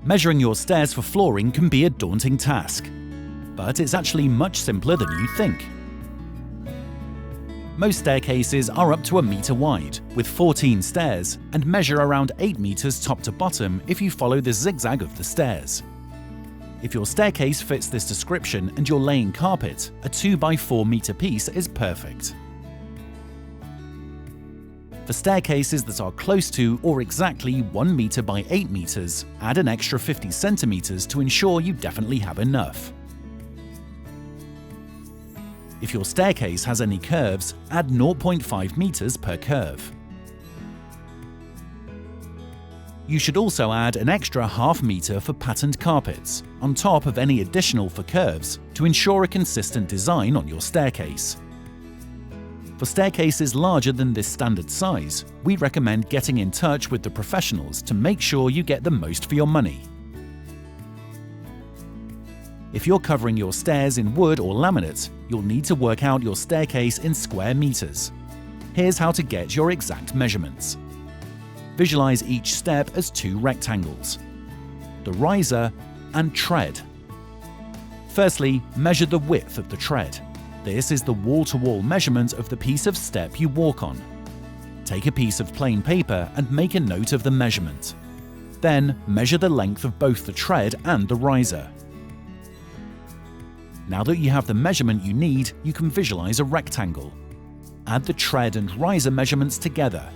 Measuring your stairs for flooring can be a daunting task, but it's actually much simpler than you think. Most staircases are up to a metre wide, with 14 stairs, and measure around 8 metres top to bottom if you follow the zigzag of the stairs. If your staircase fits this description and you're laying carpet, a 2 by 4 metre piece is perfect. For staircases that are close to or exactly 1 metre by 8 metres, add an extra 50 centimetres to ensure you definitely have enough. If your staircase has any curves, add 0.5 metres per curve. You should also add an extra ½ metre for patterned carpets, on top of any additional for curves, to ensure a consistent design on your staircase. For staircases larger than this standard size, we recommend getting in touch with the professionals to make sure you get the most for your money. If you're covering your stairs in wood or laminate, you'll need to work out your staircase in square meters. Here's how to get your exact measurements. Visualize each step as 2 rectangles: the riser and tread. Firstly, measure the width of the tread. This is the wall-to-wall measurement of the piece of step you walk on. Take a piece of plain paper and make a note of the measurement. Then measure the length of both the tread and the riser. Now that you have the measurement you need, you can visualize a rectangle. Add the tread and riser measurements together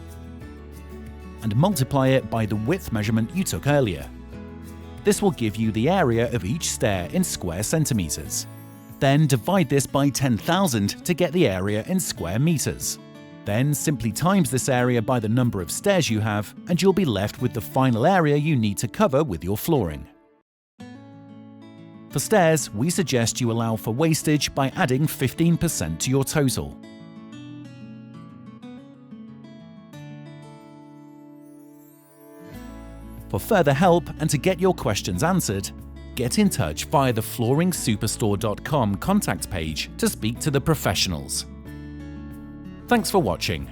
and multiply it by the width measurement you took earlier. This will give you the area of each stair in square centimetres. Then divide this by 10,000 to get the area in square meters. Then simply times this area by the number of stairs you have, and you'll be left with the final area you need to cover with your flooring. For stairs, we suggest you allow for wastage by adding 15% to your total. For further help and to get your questions answered, get in touch via the flooringsuperstore.com contact page to speak to the professionals. Thanks for watching.